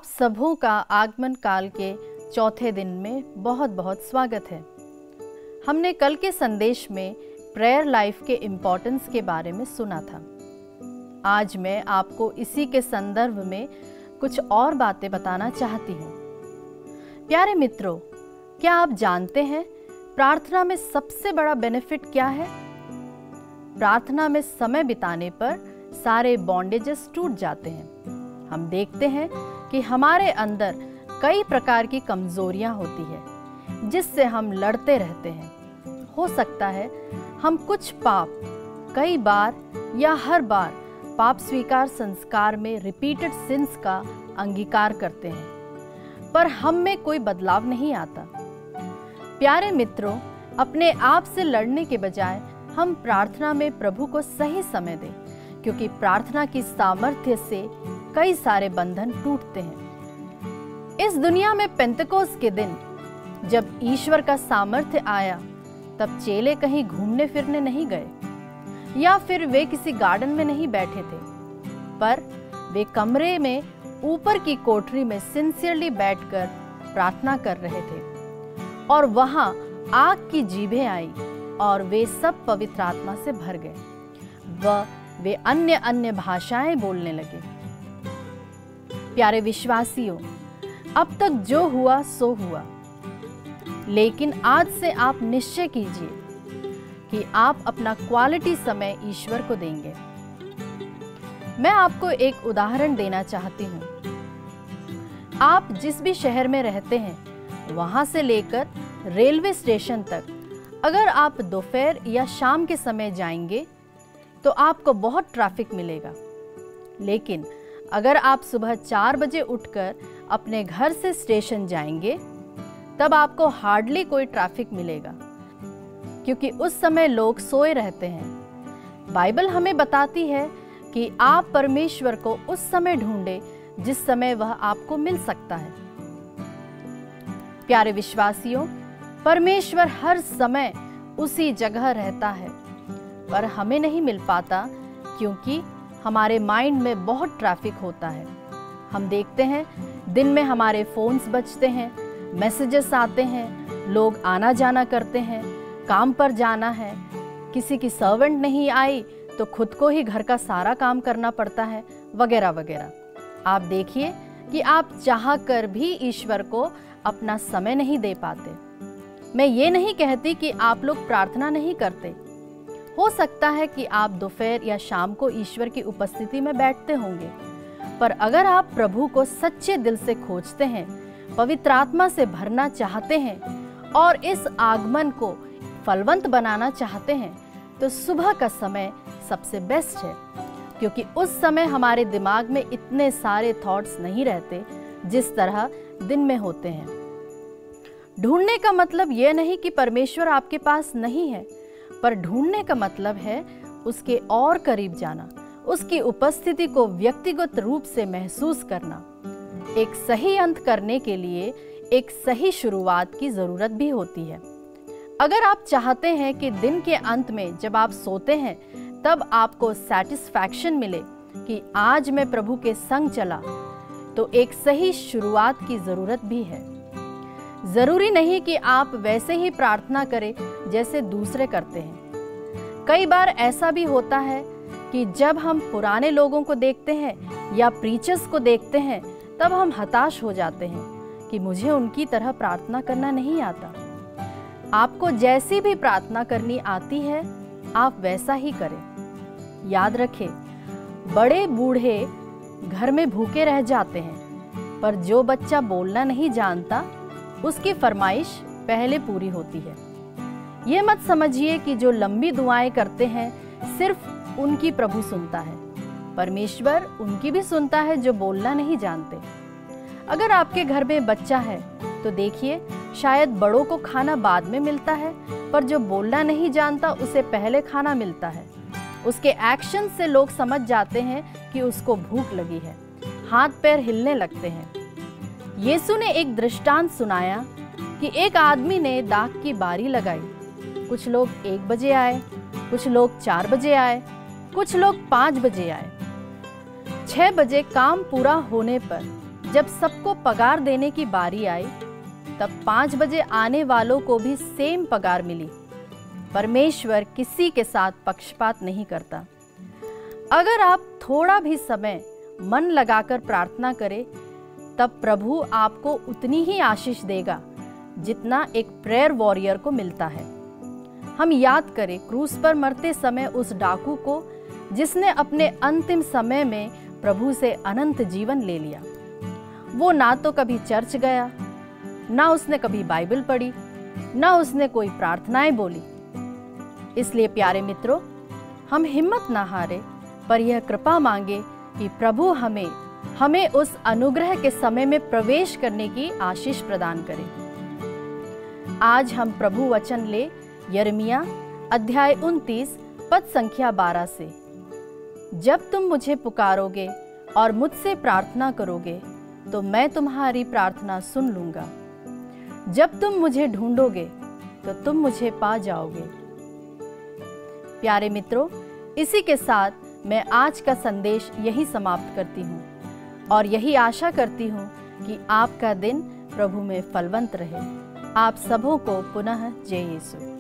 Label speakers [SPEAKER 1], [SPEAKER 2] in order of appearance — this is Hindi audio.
[SPEAKER 1] आप सबों का आगमन काल के चौथे दिन में बहुत बहुत स्वागत है। हमने कल के संदेश में प्रेयर लाइफ के इम्पोर्टेंस के बारे में सुना था। आज मैं आपको इसी के संदर्भ में कुछ और बातें बताना चाहती हूँ। प्यारे मित्रों, क्या आप जानते हैं प्रार्थना में सबसे बड़ा बेनिफिट क्या है? प्रार्थना में समय बिताने पर सारे बॉन्डेजेस टूट जाते हैं। हम देखते हैं कि हमारे अंदर कई प्रकार की कमजोरियां होती है जिससे हम लड़ते रहते हैं। हो सकता है हम कुछ पाप कई बार या हर बार पाप स्वीकार संस्कार में रिपीटेड सिंस का अंगीकार करते हैं, पर हम में कोई बदलाव नहीं आता। प्यारे मित्रों, अपने आप से लड़ने के बजाय हम प्रार्थना में प्रभु को सही समय दें, क्योंकि प्रार्थना की सामर्थ्य से कई सारे बंधन टूटते हैं। इस दुनिया में पेंतकोस्त के दिन जब ईश्वर का सामर्थ्य आया, तब चेले कहीं घूमने फिरने नहीं गए या फिर वे किसी गार्डन में नहीं बैठे थे, पर वे कमरे में ऊपर की कोठरी में सिंसियरली बैठकर प्रार्थना कर रहे थे। और वहां आग की जीभें आई और वे सब पवित्र आत्मा से भर गए। वे अन्य अन्य भाषाएं बोलने लगे। प्यारे विश्वासियों, अब तक जो हुआ सो हुआ, लेकिन आज से आप निश्चय कीजिए कि आप अपना क्वालिटी समय ईश्वर को देंगे। मैं आपको एक उदाहरण देना चाहती हूँ। आप जिस भी शहर में रहते हैं, वहां से लेकर रेलवे स्टेशन तक अगर आप दोपहर या शाम के समय जाएंगे तो आपको बहुत ट्रैफिक मिलेगा। लेकिन अगर आप सुबह 4 बजे उठकर अपने घर से स्टेशन जाएंगे, तब आपको हार्डली कोई ट्रैफिक मिलेगा, क्योंकि उस समय लोग सोए रहते हैं। बाइबल हमें बताती है कि आप परमेश्वर को उस समय ढूंढे जिस समय वह आपको मिल सकता है। प्यारे विश्वासियों, परमेश्वर हर समय उसी जगह रहता है, पर हमें नहीं मिल पाता क्योंकि हमारे माइंड में बहुत ट्रैफिक होता है। हम देखते हैं दिन में हमारे फोन्स बजते हैं, मैसेजेस आते हैं, लोग आना जाना करते हैं, काम पर जाना है, किसी की सर्वेंट नहीं आई तो खुद को ही घर का सारा काम करना पड़ता है, वगैरह वगैरह। आप देखिए कि आप चाह कर भी ईश्वर को अपना समय नहीं दे पाते। मैं ये नहीं कहती कि आप लोग प्रार्थना नहीं करते। हो सकता है कि आप दोपहर या शाम को ईश्वर की उपस्थिति में बैठते होंगे, पर अगर आप प्रभु को सच्चे दिल से खोजते हैं, पवित्र आत्मा से भरना चाहते हैं और इस आगमन को फलवंत बनाना चाहते हैं, तो सुबह का समय सबसे बेस्ट है, क्योंकि उस समय हमारे दिमाग में इतने सारे थॉट्स नहीं रहते जिस तरह दिन में होते हैं। ढूंढने का मतलब यह नहीं कि परमेश्वर आपके पास नहीं है, पर ढूंढने का मतलब है उसके और करीब जाना, उसकी उपस्थिति को व्यक्तिगत रूप से महसूस करना। एक सही अंत करने के लिए एक सही शुरुआत की जरूरत भी होती है। अगर आप चाहते हैं कि दिन के अंत में जब आप सोते हैं तब आपको सैटिस्फैक्शन मिले कि आज मैं प्रभु के संग चला, तो एक सही शुरुआत की जरूरत भी है। जरूरी नहीं कि आप वैसे ही प्रार्थना करें जैसे दूसरे करते हैं। कई बार ऐसा भी होता है कि जब हम पुराने लोगों को देखते हैं या प्रीचर्स को देखते हैं, तब हम हताश हो जाते हैं कि मुझे उनकी तरह प्रार्थना करना नहीं आता। आपको जैसी भी प्रार्थना करनी आती है, आप वैसा ही करें। याद रखें, बड़े बूढ़े घर में भूखे रह जाते हैं, पर जो बच्चा बोलना नहीं जानता उसकी फरमाइश पहले पूरी होती है। ये मत समझिए कि जो लंबी दुआएं करते हैं सिर्फ उनकी प्रभु सुनता है। परमेश्वर उनकी भी सुनता है जो बोलना नहीं जानते। अगर आपके घर में बच्चा है तो देखिए, शायद बड़ों को खाना बाद में मिलता है, पर जो बोलना नहीं जानता उसे पहले खाना मिलता है। उसके एक्शन से लोग समझ जाते हैं कि उसको भूख लगी है, हाथ पैर हिलने लगते हैं। यीशु ने एक दृष्टांत सुनाया कि एक आदमी ने दाख की बारी लगाई। कुछ लोग 1 बजे आए, कुछ लोग 4 बजे आए, कुछ लोग 5 बजे आए। 6 बजे काम पूरा होने पर जब सबको पगार देने की बारी आई, तब 5 बजे आने वालों को भी सेम पगार मिली। परमेश्वर किसी के साथ पक्षपात नहीं करता। अगर आप थोड़ा भी समय मन लगाकर प्रार्थना करें, तब प्रभु आपको उतनी ही आशीष देगा जितना एक प्रेयर वॉरियर को मिलता है। हम याद करें क्रूस पर मरते समय उस डाकू को, जिसने अपने अंतिम समय में प्रभु से अनंत जीवन ले लिया। वो ना तो कभी चर्च गया, ना उसने कभी बाइबल पढ़ी, ना उसने कोई प्रार्थनाएं बोली। इसलिए प्यारे मित्रों, हम हिम्मत ना हारे, पर यह कृपा मांगे कि प्रभु हमें उस अनुग्रह के समय में प्रवेश करने की आशीष प्रदान करे। आज हम प्रभु वचन ले यिर्मयाह अध्याय 29 पद संख्या 12 से। जब तुम मुझे पुकारोगे और मुझसे प्रार्थना करोगे, तो मैं तुम्हारी प्रार्थना सुन लूंगा। जब तुम मुझे ढूंढोगे, तो तुम मुझे पा जाओगे। प्यारे मित्रों, इसी के साथ मैं आज का संदेश यही समाप्त करती हूँ और यही आशा करती हूँ कि आपका दिन प्रभु में फलवंत रहे। आप सबों को पुनः जय यीशु।